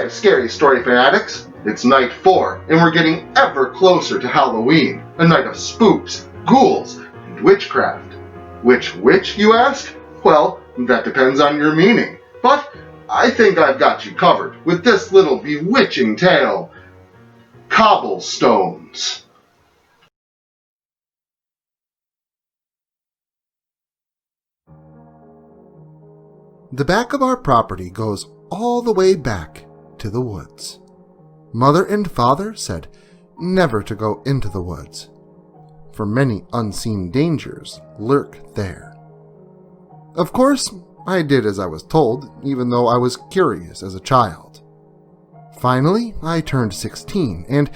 Okay, scary story fanatics. It's night 4, and we're getting ever closer to Halloween, a night of spooks, ghouls, and witchcraft. Which witch, you ask? Well, that depends on your meaning, but I think I've got you covered with this little bewitching tale. Cobblestones. The back of our property goes all the way back to the woods. Mother and father said never to go into the woods, for many unseen dangers lurk there. Of course, I did as I was told, even though I was curious as a child. Finally, I turned 16, and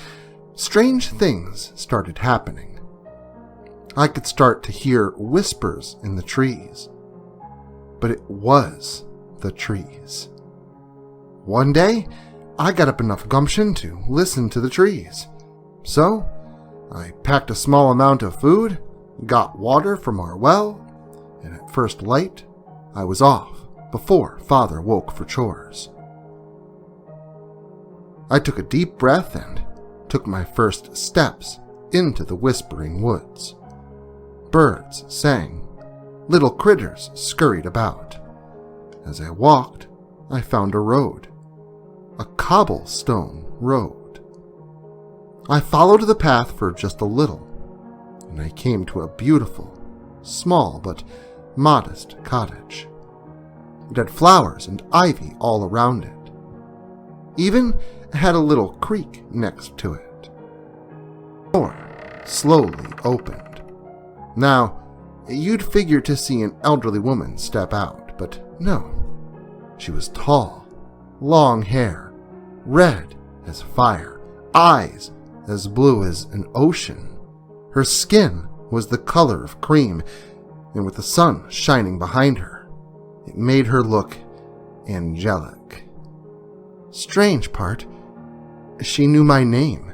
strange things started happening. I could start to hear whispers in the trees, but it was the trees. One day, I got up enough gumption to listen to the trees. So, I packed a small amount of food, got water from our well, and at first light, I was off before Father woke for chores. I took a deep breath and took my first steps into the whispering woods. Birds sang. Little critters scurried about. As I walked, I found a road. A cobblestone road. I followed the path for just a little, and I came to a beautiful, small but modest cottage. It had flowers and ivy all around it. Even had a little creek next to it. The door slowly opened. Now, you'd figure to see an elderly woman step out, but no. She was tall, long hair, red as fire, eyes as blue as an ocean. Her skin was the color of cream, and with the sun shining behind her, it made her look angelic. Strange part, she knew my name.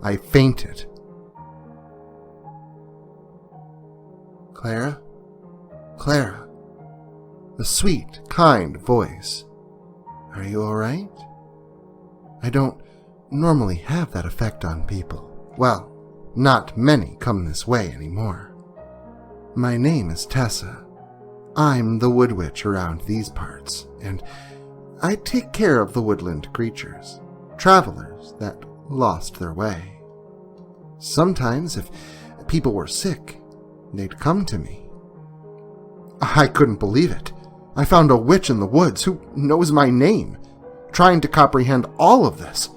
I fainted. Clara? Clara. A sweet, kind voice. Are you all right? I don't normally have that effect on people. Well, not many come this way anymore. My name is Tessa. I'm the wood witch around these parts, and I take care of the woodland creatures, travelers that lost their way. Sometimes, if people were sick, they'd come to me. I couldn't believe it. I found a witch in the woods who knows my name, trying to comprehend all of this.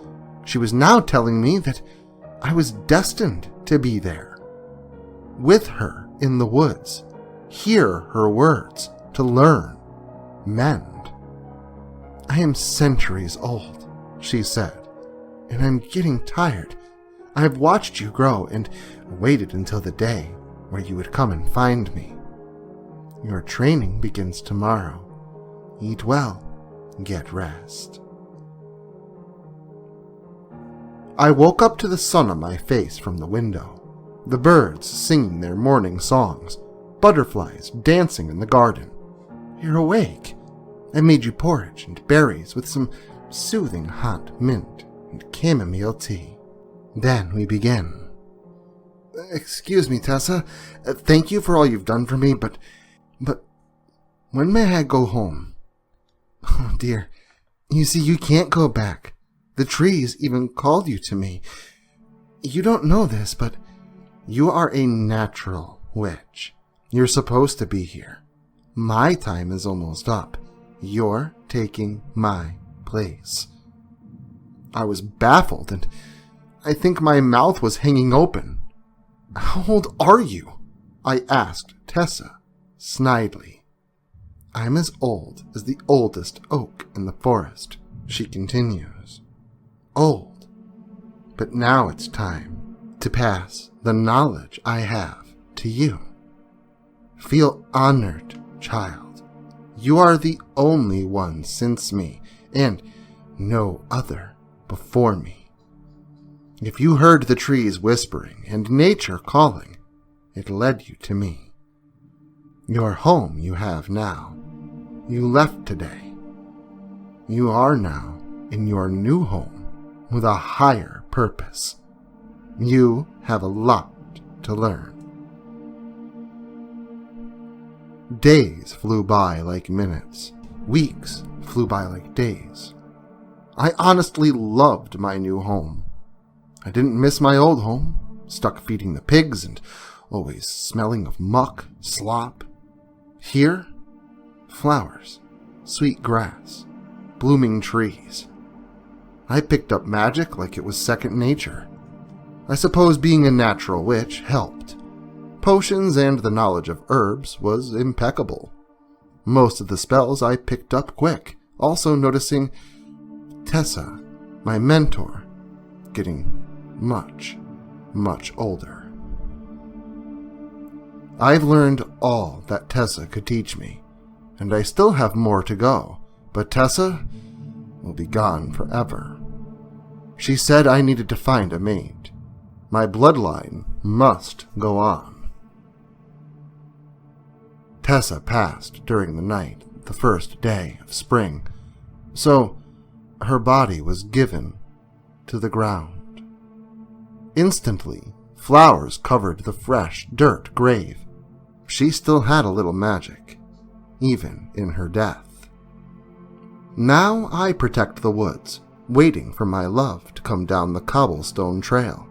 She was now telling me that I was destined to be there. With her in the woods, hear her words, to learn, mend. I am centuries old, she said, and I'm getting tired. I have watched you grow and waited until the day where you would come and find me. Your training begins tomorrow. Eat well, get rest. I woke up to the sun on my face from the window, the birds singing their morning songs, butterflies dancing in the garden. You're awake. I made you porridge and berries with some soothing hot mint and chamomile tea. Then we begin. Excuse me, Tessa. Thank you for all you've done for me, but when may I go home? Oh, dear. You see, you can't go back. The trees even called you to me. You don't know this, but you are a natural witch. You're supposed to be here. My time is almost up. You're taking my place. I was baffled, and I think my mouth was hanging open. How old are you? I asked Tessa, snidely. I'm as old as the oldest oak in the forest, she continues. Old, but now it's time to pass the knowledge I have to you. Feel honored, child. You are the only one since me, and no other before me. If you heard the trees whispering and nature calling, it led you to me. Your home you have now. You left today. You are now in your new home with a higher purpose. You have a lot to learn. Days flew by like minutes. Weeks flew by like days. I honestly loved my new home. I didn't miss my old home, stuck feeding the pigs and always smelling of muck, slop. Here, flowers, sweet grass, blooming trees. I picked up magic like it was second nature. I suppose being a natural witch helped. Potions and the knowledge of herbs was impeccable. Most of the spells I picked up quick, also noticing Tessa, my mentor, getting much, much older. I've learned all that Tessa could teach me, and I still have more to go, but Tessa will be gone forever. She said I needed to find a mate. My bloodline must go on. Tessa passed during the night, the first day of spring, so her body was given to the ground. Instantly, flowers covered the fresh dirt grave. She still had a little magic, even in her death. Now I protect the woods, waiting for my love to come down the cobblestone trail.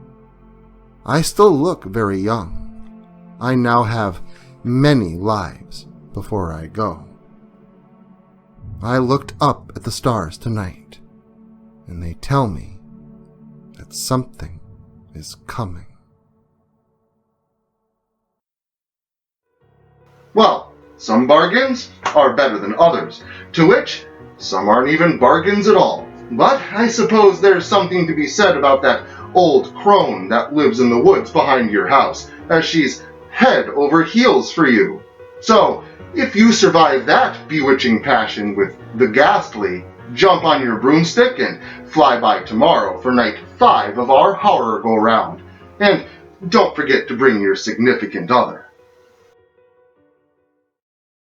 I still look very young. I now have many lives before I go. I looked up at the stars tonight, and they tell me that something is coming. Well, some bargains are better than others, to which some aren't even bargains at all. But I suppose there's something to be said about that old crone that lives in the woods behind your house, as she's head over heels for you. So, if you survive that bewitching passion with the ghastly, jump on your broomstick and fly by tomorrow for night 5 of our horror go-round. And don't forget to bring your significant other.